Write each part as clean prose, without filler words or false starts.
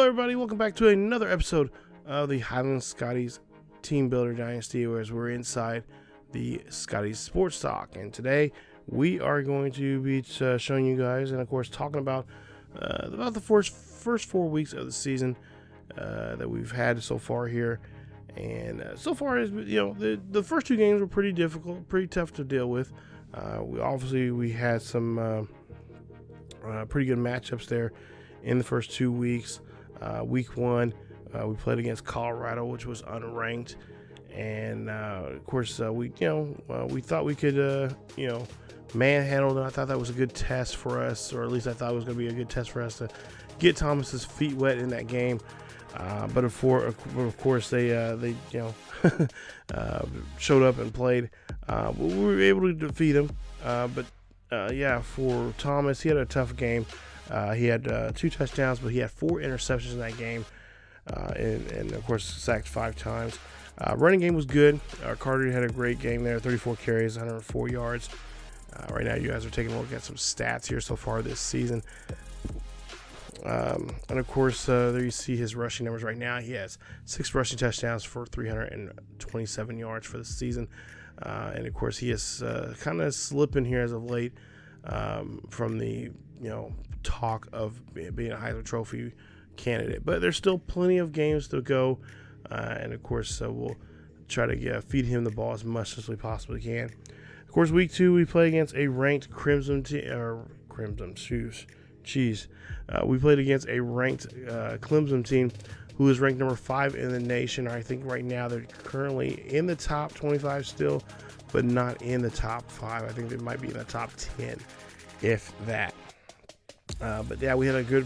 everybody, welcome back to another episode of the Highland Scotties Teambuilder Dynasty, whereas we're inside the Scotties Sports Talk. And today we are going to be showing you guys, and of course talking about the first 4 weeks of the season that we've had so far here. And so far, as you know, the first two games were pretty difficult, pretty tough to deal with. We had some pretty good matchups there in the first 2 weeks. Week one, we played against Colorado, which was unranked, and of course we thought we could manhandle them. I thought that was a good test for us, or at least I thought it was going to be a good test for us to get Thomas's feet wet in that game. But of course they showed up and played. We were able to defeat him. For Thomas, he had a tough game. He had 2 touchdowns, but he had 4 interceptions in that game, and of course sacked 5 times. Running game was good. Carter had a great game there, 34 carries, 104 yards. Right now, you guys are taking a look at some stats here so far this season. And of course, there you see his rushing numbers right now. He has 6 rushing touchdowns for 327 yards for the season. And of course, he is kind of slipping here as of late from the talk of being a Heisman Trophy candidate. But there's still plenty of games to go, and of course, we'll try to feed him the ball as much as we possibly can. Of course, week 2 we play against a ranked Crimson Cheese. We played against a ranked Clemson team who is ranked number 5 in the nation. I think right now they're currently in the top 25 still, but not in the top 5. I think they might be in the top 10, if that. But yeah, we had a good,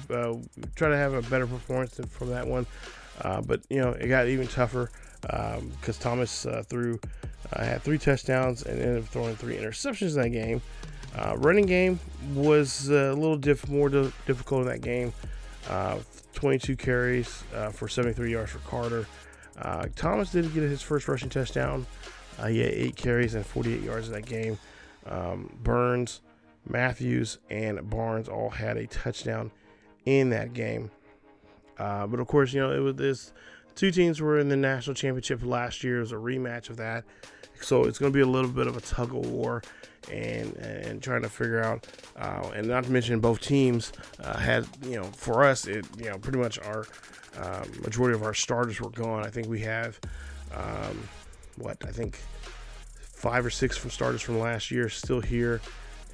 try to have a better performance from that one. But it got even tougher because Thomas had 3 touchdowns and ended up throwing 3 interceptions in that game. Running game was a little more difficult in that game. 22 carries for 73 yards for Carter. Thomas did get his first rushing touchdown. He had 8 carries and 48 yards in that game. Burns, Matthews, and Barnes all had a touchdown in that game. But of course, it was this 2 teams were in the national championship last year. It was a rematch of that. So it's going to be a little bit of a tug of war and trying to figure out, and not to mention both teams had, for us, pretty much our majority of our starters were gone. I think we have, 5 or 6 from starters from last year still here.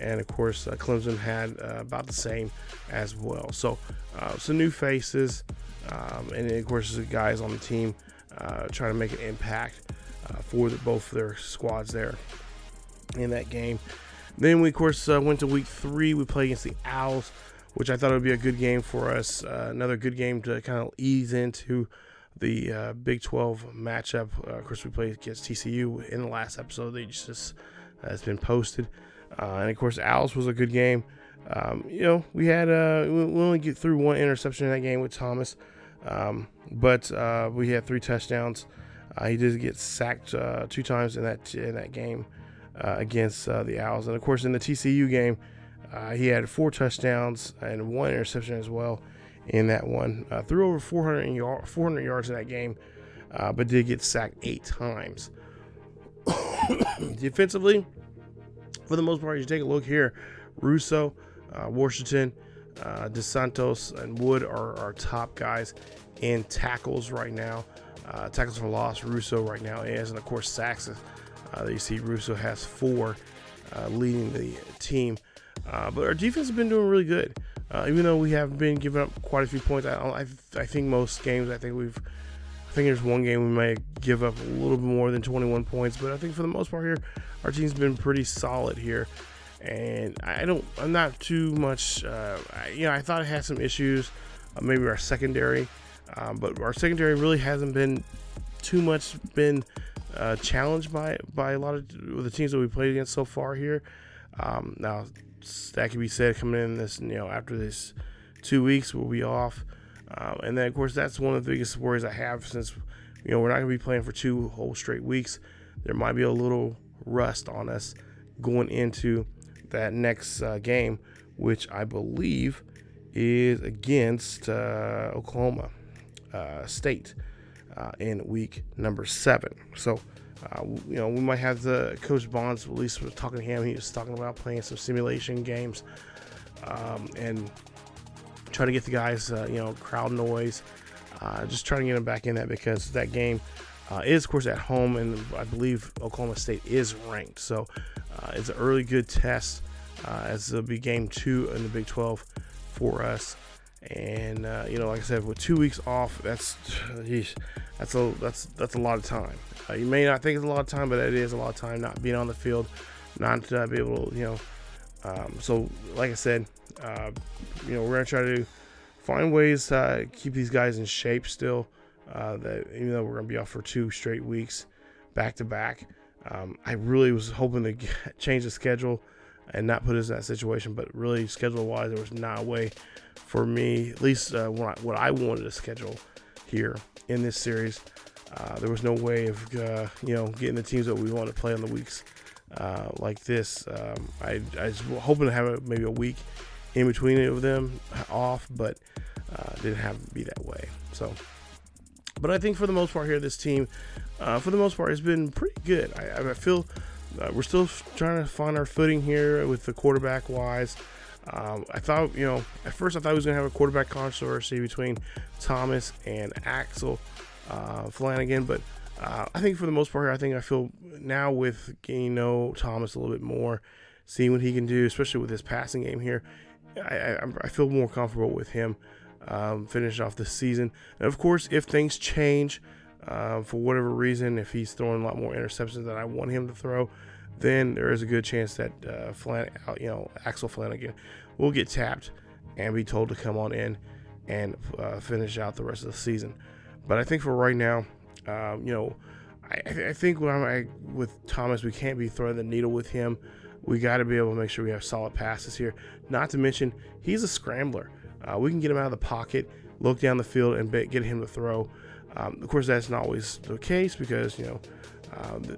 And of course, Clemson had about the same as well. So some new faces, and of course, the guys on the team trying to make an impact for both their squads there in that game. Then we, of course, went to week 3. We played against the Owls, which I thought would be a good game for us. Another good game to kind of ease into the Big 12 matchup. Of course, we played against TCU in the last episode that just has been posted. And of course, Owls was a good game. We had we only get through 1 interception in that game with Thomas, but we had 3 touchdowns. He did get sacked 2 times in that game against the Owls, and of course in the TCU game, he had 4 touchdowns and 1 interception as well in that one. Threw over 400 yards in that game, but did get sacked 8 times. Defensively, for the most part, you take a look here. Russo, Washington, DeSantos, and Wood are our top guys in tackles right now. Tackles for loss, Russo right now is, and of course sacks. You see Russo has 4, leading the team. But our defense has been doing really good, even though we have been giving up quite a few points. I think most games, I think there's one game we may give up a little bit more than 21 points, but I think for the most part here, our team's been pretty solid here. And I'm not too much, I thought it had some issues, maybe our secondary, but our secondary really hasn't been too much challenged by a lot of the teams that we played against so far here. Now that can be said coming in this, after this 2 weeks we'll be off. And then of course that's one of the biggest worries I have, since we're not going to be playing for 2 whole straight weeks. There might be a little rust on us going into that next game, which I believe is against Oklahoma. State in week number 7. So, we might have the Coach Bonds, at least was talking to him. He was talking about playing some simulation games and trying to get the guys, crowd noise, just trying to get them back in that, because that game is, of course, at home, and I believe Oklahoma State is ranked. So it's an early good test, as it'll be game 2 in the Big 12 for us. And like I said, with 2 weeks off, that's a lot of time. You may not think it's a lot of time, but it is a lot of time not being on the field, not be able to, so like I said, we're gonna try to find ways to keep these guys in shape still. That even though we're gonna be off for 2 straight weeks, back to back, I really was hoping to change the schedule and not put us in that situation. But really, schedule-wise, there was not a way for me, at least what I wanted to schedule here in this series. There was no way of getting the teams that we want to play on the weeks like this. I was hoping to have maybe a week in between it of them off, but didn't have to be that way. So, but I think for the most part here, this team, for the most part, has been pretty good. I feel we're still trying to find our footing here with the quarterback wise. I thought, at first I thought we was going to have a quarterback controversy between Thomas and Axel Flanagan, but I think for the most part here, I feel now with getting to know Thomas a little bit more, seeing what he can do, especially with his passing game here, I feel more comfortable with him finishing off this season. And of course, if things change for whatever reason, if he's throwing a lot more interceptions than I want him to throw, then there is a good chance that Axel Flanagan will get tapped and be told to come on in and finish out the rest of the season. But I think for right now, I think with Thomas, we can't be throwing the needle with him. We got to be able to make sure we have solid passes here. Not to mention, he's a scrambler. We can get him out of the pocket, look down the field, and get him to throw. Of course, that's not always the case, because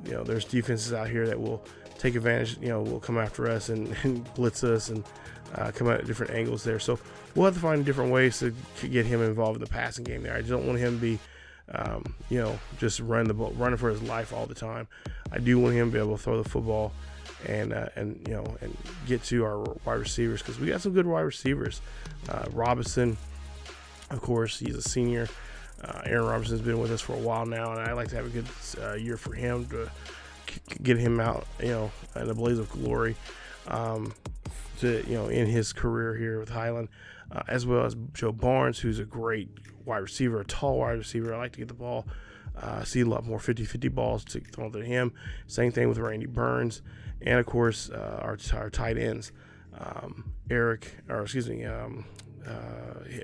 there's defenses out here that will take advantage. Will come after us and blitz us and come out at different angles there. So we'll have to find different ways to get him involved in the passing game there. I don't want him to be just running for his life all the time. I do want him to be able to throw the football and get to our wide receivers, because we got some good wide receivers. Robinson, of course, he's a senior. Aaron Robinson's been with us for a while now, and I like to have a good year for him to get him out, in a blaze of glory, in his career here with Highland, as well as Joe Barnes, who's a great wide receiver, a tall wide receiver. I like to get the ball, see a lot more 50-50 balls to throw to him. Same thing with Randy Burns, and of course our tight ends,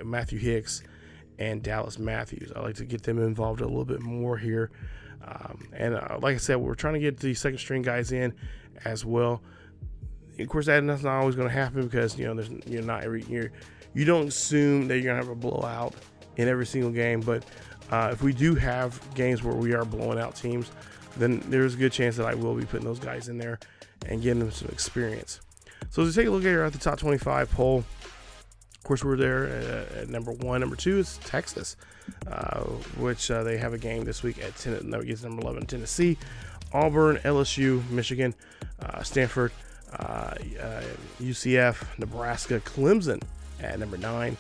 Matthew Hicks and Dallas Matthews. I like to get them involved a little bit more here. Like I said, we're trying to get the second string guys in as well. Of course, that's not always going to happen, because not every year. You don't assume that you're going to have a blowout in every single game, but if we do have games where we are blowing out teams, then there's a good chance that I will be putting those guys in there and getting them some experience. So as we take a look here at the top 25 poll, of course, we're there at number 1. Number 2 is Texas, which they have a game this week at 10. That gets number 11, Tennessee, Auburn, LSU, Michigan, Stanford, UCF, Nebraska, Clemson at number 9.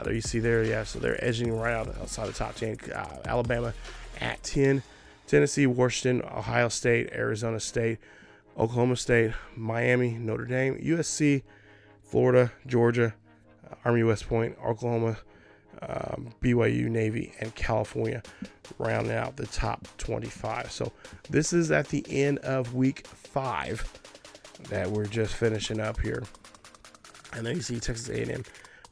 There you see there, yeah. So they're edging right outside the top 10. Alabama at 10, Tennessee, Washington, Ohio State, Arizona State, Oklahoma State, Miami, Notre Dame, USC, Florida, Georgia, Army West Point, Oklahoma, BYU, Navy, and California rounding out the top 25. So this is at the end of week 5 that we're just finishing up here. And then you see Texas A&M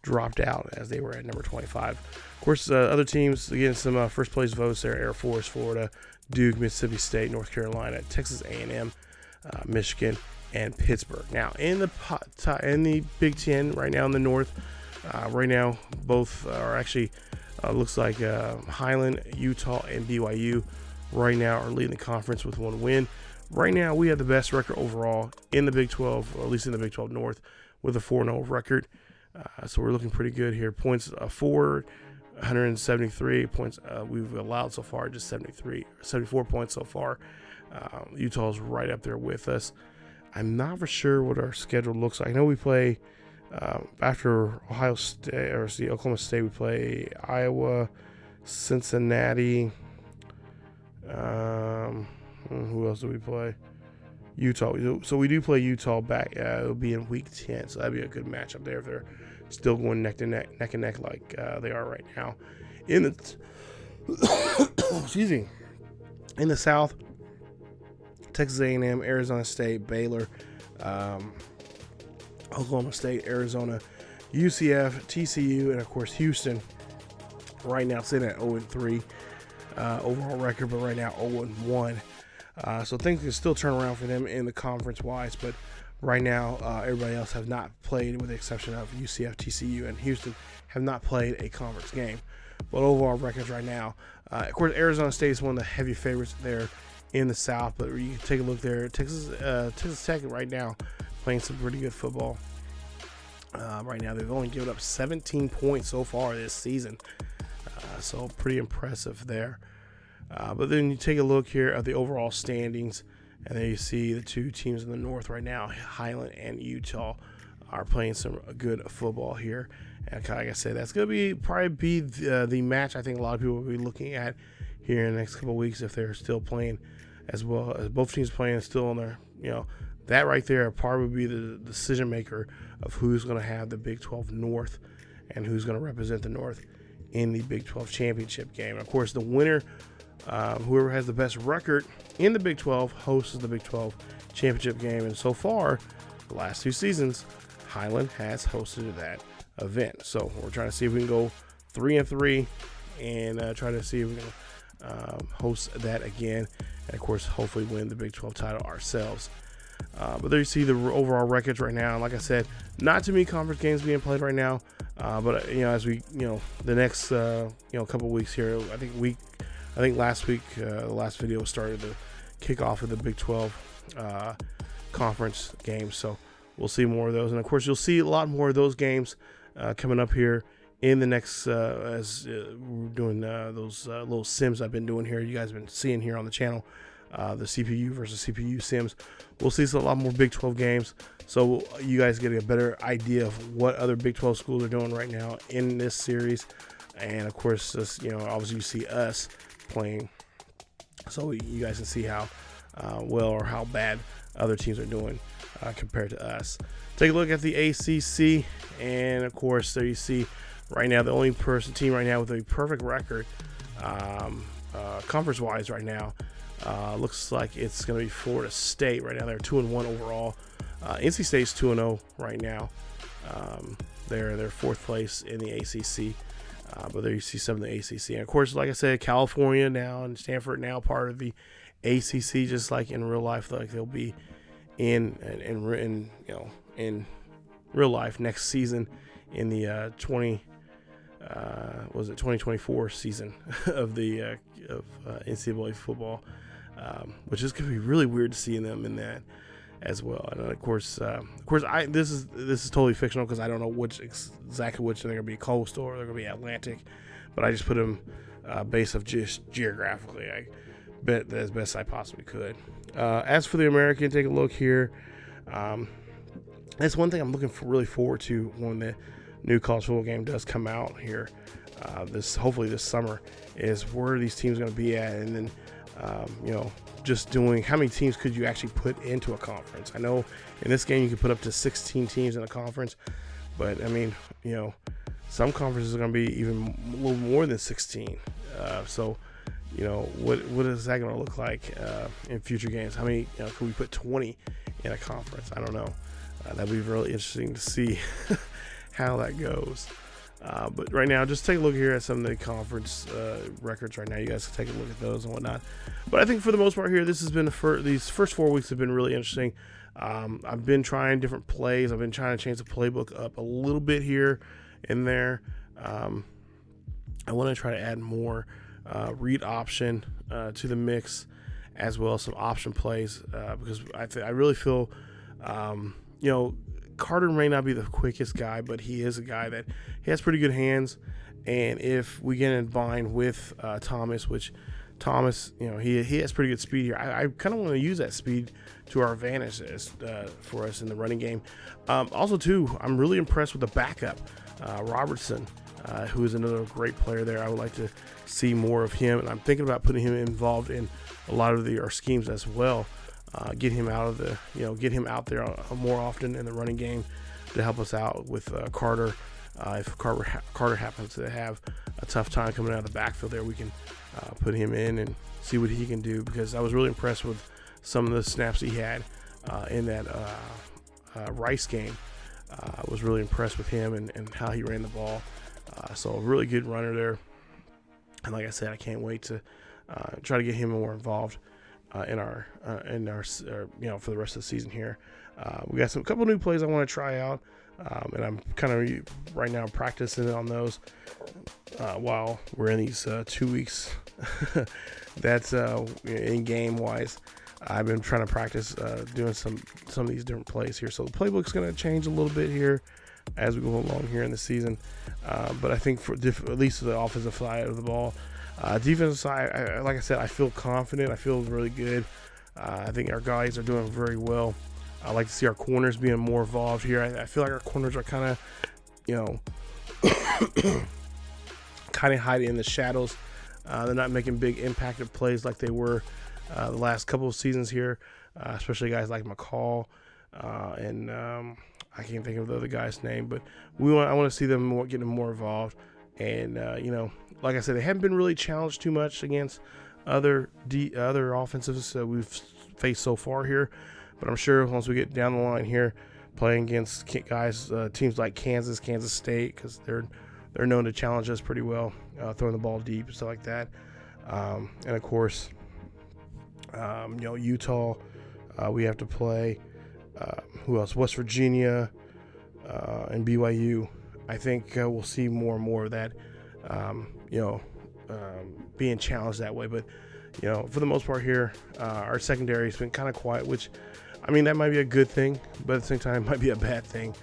dropped out as they were at number 25. Of course, other teams, again, some first place votes there: Air Force, Florida, Duke, Mississippi State, North Carolina, Texas A&M, Michigan, and Pittsburgh. Now in the Big Ten right now in the North, right now both are actually looks like Highland, Utah, and BYU right now are leading the conference with 1 win. Right now we have the best record overall in the Big 12, or at least in the Big 12 North, with a 4-0 record. So we're looking pretty good here. Points forward, 173 points we've allowed so far, just 74 points so far. Utah's right up there with us. I'm not for sure what our schedule looks like. I know we play after Ohio State, or Oklahoma State, we play Iowa, Cincinnati. Who else do we play? Utah. So we do play Utah back. It'll be in week 10, so that'd be a good matchup there if they're still going neck and neck like they are right now. In the excuse me, in the South, Texas A&M, Arizona State, Baylor, Oklahoma State, Arizona, UCF, TCU, and of course Houston. Right now sitting at 0-3 overall record, but right now 0-1. So things can still turn around for them in the conference wise, but right now everybody else have not played, with the exception of UCF, TCU, and Houston, have not played a conference game. But overall records right now, of course, Arizona State is one of the heavy favorites there in the South, but you can take a look there. Texas Tech right now playing some pretty good football. Right now they've only given up 17 points so far this season, so pretty impressive there. But then you take a look here at the overall standings, and then you see the two teams in the North right now, Highland and Utah, are playing some good football here. And like I said, that's going to probably be the match I think a lot of people will be looking at here in the next couple of weeks if they're still playing, as well as both teams playing still on their, that right there probably would be the decision maker of who's going to have the Big 12 North and who's going to represent the North in the Big 12 championship game. And of course, the winner, whoever has the best record in the Big 12, hosts the Big 12 championship game. And so far, the last 2 seasons, Highland has hosted that event. So we're trying to see if we can go 3-3 and try to see if we can host that again. And of course, hopefully win the Big 12 title ourselves. But there you see the overall records right now. Like I said, not too many conference games being played right now. But as we, the next, couple weeks here, I think last week, the last video started the kickoff of the Big 12 conference games. So we'll see more of those. And of course, you'll see a lot more of those games coming up here in the next, as we're doing those little sims I've been doing here. You guys have been seeing here on the channel. The CPU versus CPU sims. We'll see a lot more Big 12 games, so you guys get a better idea of what other Big 12 schools are doing right now in this series. And of course, obviously you see us playing, so you guys can see how well or how bad other teams are doing compared to us. Take a look at the ACC, and of course there you see right now the only team right now with a perfect record conference wise right now. Looks like it's going to be Florida State right now. They're 2-1 overall. NC State's 2-0 right now. They're 4th place in the ACC. But there you see some of the ACC. And of course, like I said, California now and Stanford now part of the ACC, just like in real life, like they'll be in real life next season in the 2024 season of the NCAA football. Which is going to be really weird to see them in that as well. And of course, this is totally fictional because I don't know exactly which they're going to be, coastal or they're going to be Atlantic, but I just put them based of just geographically. I bet as best I possibly could. As for the American, take a look here. That's one thing I'm really forward to when the new college football game does come out here. Hopefully this summer, is where these teams are going to be at, and then. Just doing how many teams could you actually put into a conference. I know in this game you could put up to 16 teams in a conference, but I mean, some conferences are going to be even a little more than 16. So, what is that going to look like in future games? How many could we put 20 in a conference? I don't know. That'd be really interesting to see how that goes. But right now, just take a look here at some of the conference records right now. You guys can take a look at those and whatnot. But I think for the most part here, this has been these first 4 weeks have been really interesting. I've been trying different plays. I've been trying to change the playbook up a little bit here and there. I want to try to add more read option to the mix, as well as some option plays, because I really feel, Carter may not be the quickest guy, but he is a guy that he has pretty good hands, And if we get in bind with Thomas, which Thomas, he has pretty good speed here. I kind of want to use that speed to our advantage for us in the running game. Also, too, I'm really impressed with the backup, Robertson, who is another great player there. I would like to see more of him, and I'm thinking about putting him involved in a lot of our schemes as well. Get him out of get him out there more often in the running game to help us out with Carter. If Carter happens to have a tough time coming out of the backfield there, we can put him in and see what he can do, because I was really impressed with some of the snaps he had in that Rice game. I was really impressed with him and how he ran the ball. So a really good runner there. And like I said, I can't wait to try to get him more involved in our for the rest of the season here. We got a couple new plays I want to try out. And I'm kind of right now practicing on those while we're in these 2 weeks. That's in game wise. I've been trying to practice doing some of these different plays here. So the playbook's going to change a little bit here as we go along here in the season. But I think for at least the offensive side of the ball, defensive side, like I said, I feel confident. I feel really good. I think our guys are doing very well. I like to see our corners being more involved here. I feel like our corners are kind of, kind of hiding in the shadows. They're not making big impacted plays like they were the last couple of seasons here, especially guys like McCall and I can't think of the other guy's name, but I want to see them getting more involved. And like I said, they haven't been really challenged too much against other offensives that we've faced so far here. But I'm sure once we get down the line here, playing against teams like Kansas State, because they're known to challenge us pretty well, throwing the ball deep and stuff like that. And of course, Utah, we have to play. Who else? West Virginia and BYU. I think we'll see more and more of that, being challenged that way. But for the most part here, our secondary has been kind of quiet, which, I mean, that might be a good thing, but at the same time, it might be a bad thing.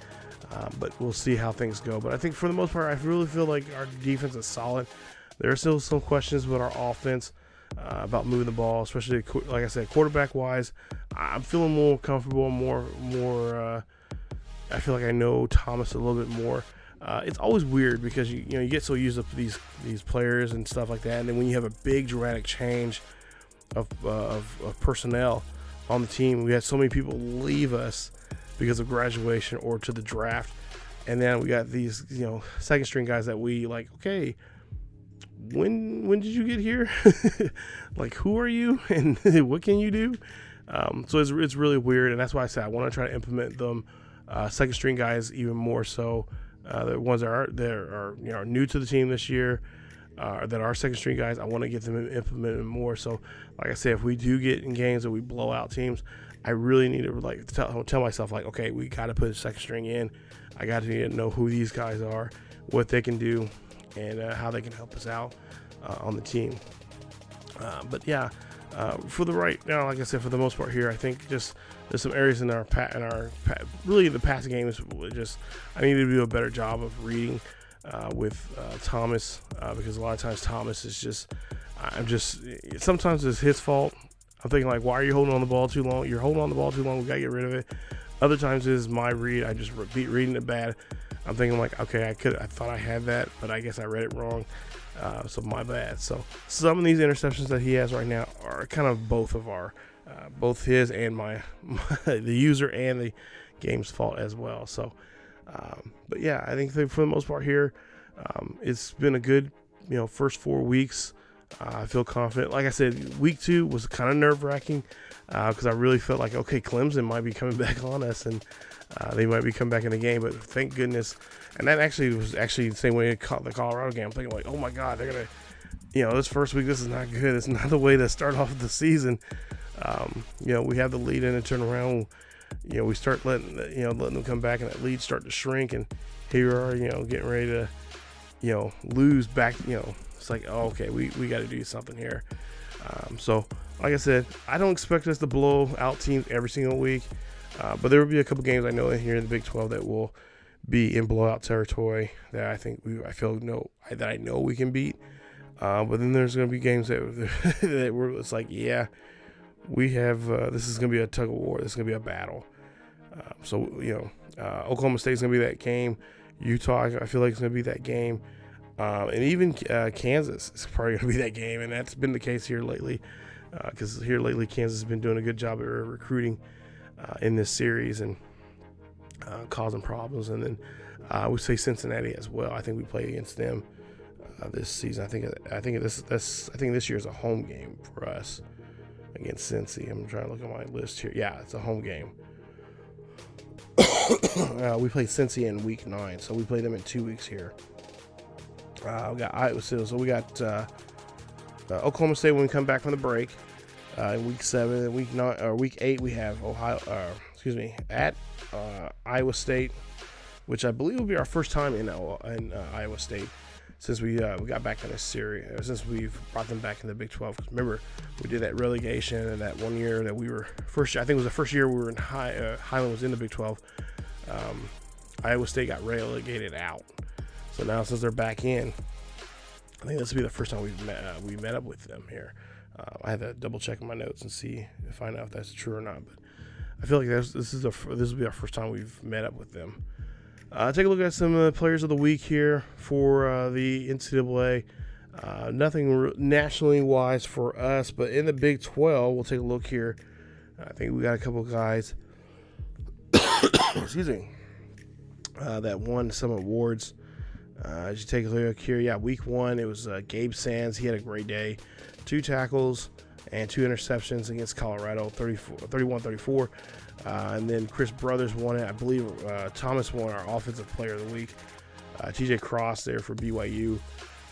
But we'll see how things go. But I think for the most part, I really feel like our defense is solid. There are still some questions with our offense about moving the ball, especially, like I said, quarterback-wise. I'm feeling more comfortable, more. I feel like I know Thomas a little bit more. It's always weird because you get so used to these players and stuff like that, and then when you have a big dramatic change of personnel on the team, we had so many people leave us because of graduation or to the draft, and then we got these second string guys that we like. Okay, when did you get here? Like, who are you and what can you do? So it's really weird, and that's why I said I want to try to implement them second string guys even more so. The ones that are new to the team this year, that are second string guys, I want to get them implemented more. So, like I said, if we do get in games that we blow out teams, I really need to tell myself, like, okay, we got to put a second string in. I got to know who these guys are, what they can do, and how they can help us out on the team. But yeah, for the right now, like I said, for the most part here, I think just there's some areas in our really the passing game is just I need to do a better job of reading with Thomas, because a lot of times Thomas is sometimes it's his fault. I'm thinking, like, why are you holding on the ball too long? You're holding on the ball too long. We gotta get rid of it. Other times it's my read. I just repeat reading it bad. I'm thinking, like, okay, I thought I had that, but I guess I read it wrong. So my bad. So some of these interceptions that he has right now are kind of both his and the user and the game's fault as well. So, but yeah, I think for the most part here, it's been a good, first 4 weeks. I feel confident. Like I said, week 2 was kind of nerve-wracking because I really felt like, okay, Clemson might be coming back on us and they might be coming back in the game. But thank goodness. And that was the same way the Colorado game. I'm thinking, like, oh my God, they're going to, this first week, this is not good. It's not the way to start off the season. We have the lead in and turn around. We start letting them come back and that lead start to shrink. And here we are, getting ready to, lose back, It's like, oh, okay, we got to do something here. So, like I said, I don't expect us to blow out teams every single week, but there will be a couple games I know in here in the Big 12 that will be in blowout territory that I know we can beat. But then there's going to be games that it's like, yeah, we have this is going to be a tug of war. This is going to be a battle. Oklahoma State is going to be that game. Utah, I feel like it's going to be that game. And even Kansas is probably going to be that game. And that's been the case here lately. Because here lately, Kansas has been doing a good job at recruiting in this series and causing problems. And then we say Cincinnati as well. I think we play against them this season. I think this year is a home game for us against Cincy. I'm trying to look at my list here. Yeah, it's a home game. We play Cincy in week 9, so we play them in 2 weeks here. We got Iowa State, so we got Oklahoma State when we come back from the break in week 7. And week 8 we have at Iowa State, which I believe will be our first time in Iowa State since we got back in this series, since we've brought them back in the Big 12. Because remember, we did that relegation and that 1 year that we were first. I think it was the first year we were in Highland was in the Big 12. Iowa State got relegated out. So now since they're back in, I think this will be the first time we met up with them here. I had to double check my notes and find out if that's true or not. But I feel like this will be our first time we've met up with them. Take a look at some players of the week here for the NCAA. Nothing nationally wise for us, but in the Big 12, we'll take a look here. I think we got a couple of guys excuse me, that won some awards. As you take a look here, week 1, it was Gabe Sands. He had a great day. 2 tackles and 2 interceptions against Colorado, 31-34. And then Chris Brothers won it. I believe Thomas won our Offensive Player of the Week. TJ Cross there for BYU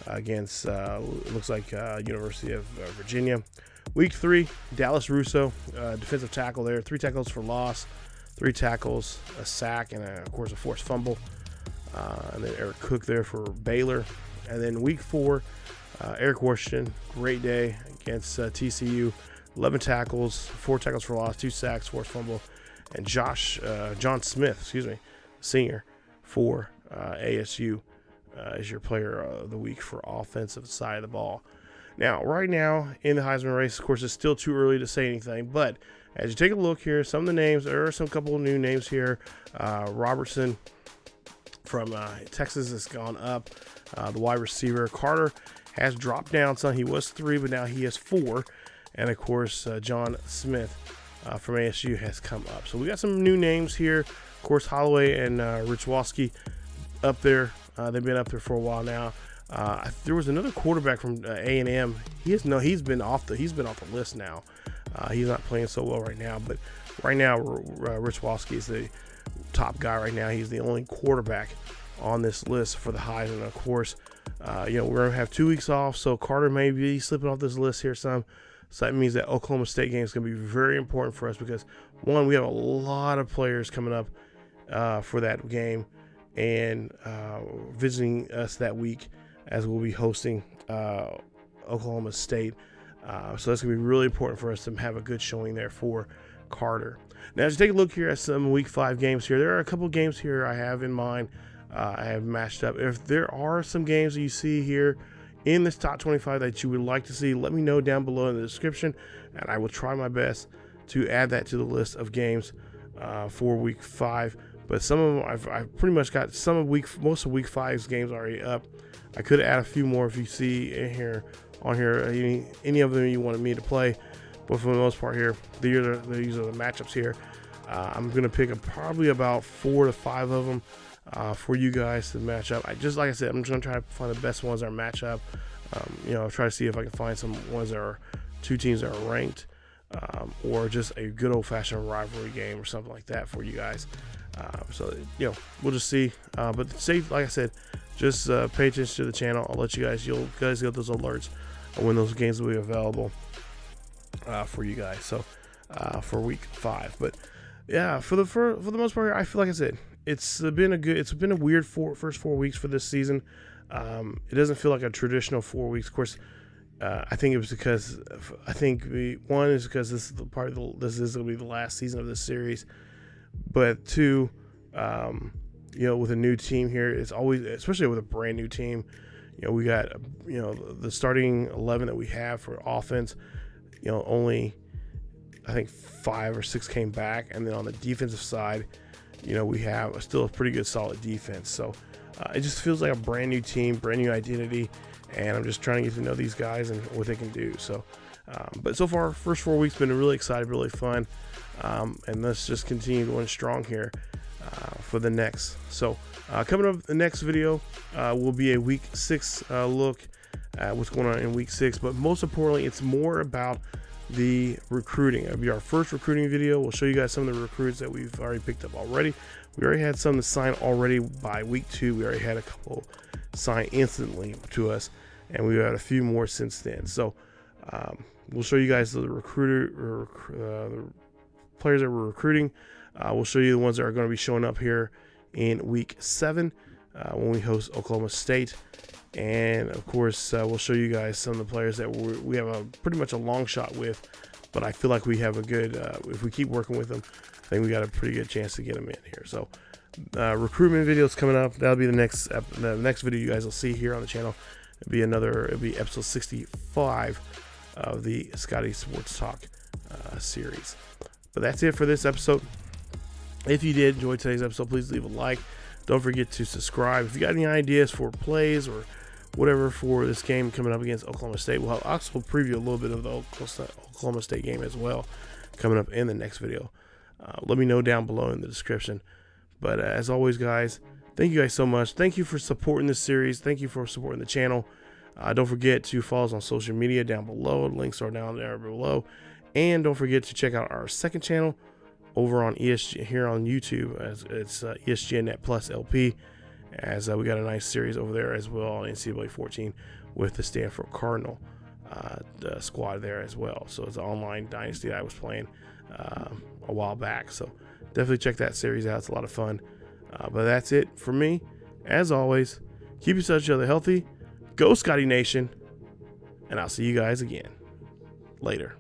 against, looks like University of Virginia. Week 3, Dallas Russo, defensive tackle there. 3 tackles for loss, 3 tackles, a sack, and of course a forced fumble. And then Eric Cook there for Baylor. And then week 4, Eric Washington, great day against TCU. 11 tackles, 4 tackles for loss, 2 sacks, forced fumble. And John Smith, senior for ASU is your player of the week for offensive side of the ball. Now, right now in the Heisman race, of course, it's still too early to say anything, but as you take a look here, some of the names, there are some couple of new names here. Robertson from Texas has gone up. The wide receiver Carter has dropped down some. He was 3, but now he is 4. And of course, John Smith from ASU has come up. So we got some new names here. Of course, Holloway and Rich Walski up there. They've been up there for a while now. There was another quarterback from A&M. He's been off the list now. He's not playing so well right now. But right now, Rich Walski is the top guy right now. He's the only quarterback on this list for the Heisman. Of course, we're gonna have 2 weeks off, so Carter may be slipping off this list here some. So that means that Oklahoma State game is going to be very important for us because, one, we have a lot of players coming up for that game and visiting us that week as we'll be hosting Oklahoma State. So that's going to be really important for us to have a good showing there for Carter. Now, as you take a look here at some week 5 games here, there are a couple of games here I have in mind. I have matched up. If there are some games that you see here in this top 25 that you would like to see, let me know down below in the description, and I will try my best to add that to the list of games for week 5. But some of them, I've pretty much got most of week 5's games already up. I could add a few more if you see on here any of them you wanted me to play, but for the most part here, these are the matchups here. I'm gonna pick probably about 4 to 5 of them for you guys to match up. I'm just gonna try to find the best ones that are match up. Try to see if I can find some ones that are 2 teams that are ranked, or just a good old-fashioned rivalry game or something like that for you guys. We'll just see. But safe, like I said, just pay attention to the channel. I'll let you'll guys get those alerts when those games will be available for you guys. So for week 5, but yeah, for the most part, I feel like I said, it's been a weird first 4 weeks for this season. It doesn't feel like a traditional 4 weeks. Of course, I think it was because one is because this is this is going to be the last season of this series, but 2, with a new team here, it's always, especially with a brand new team, we got, the starting 11 that we have for offense, only I think 5 or 6 came back. And then on the defensive side, we have still a pretty good solid defense. So it just feels like a brand new team, brand new identity. And I'm just trying to get to know these guys and what they can do. So, but so far, first 4 weeks been really exciting, really fun. And let's just continue going strong here for the next. So coming up, the next video will be a week 6 look at what's going on in week 6. But most importantly, it's more about the recruiting. It'll be our first recruiting video. We'll show you guys some of the recruits that we've already picked up already. We already had some to sign already by week 2. We already had a couple sign instantly to us, and we had a few more since then. So we'll show you guys the the players that we're recruiting. We'll show you the ones that are going to be showing up here in week 7 when we host Oklahoma State. And of course, we'll show you guys some of the players that we have a pretty much a long shot with, but I feel like we have a good, if we keep working with them, I think we got a pretty good chance to get them in here. So recruitment videos coming up. That'll be the next video you guys will see here on the channel. It'll be episode 65 of the Scotties Sports Talk series. But that's it for this episode. If you did enjoy today's episode, please leave a like. Don't forget to subscribe. If you got any ideas for plays or whatever for this game coming up against Oklahoma State, we'll also preview a little bit of the Oklahoma State game as well coming up in the next video. Let me know down below in the description. But as always, guys, thank you guys so much. Thank you for supporting this series. Thank you for supporting the channel. Don't forget to follow us on social media down below. Links are down there below. And don't forget to check out our second channel over on ESG here on YouTube, as it's ESGNet Plus LP, as we got a nice series over there as well on NCAA 14 with the Stanford Cardinal the squad there as well. So it's an online Dynasty that I was playing a while back. So definitely check that series out. It's a lot of fun. But that's it for me. As always, keep each other healthy. Go Scotty Nation. And I'll see you guys again later.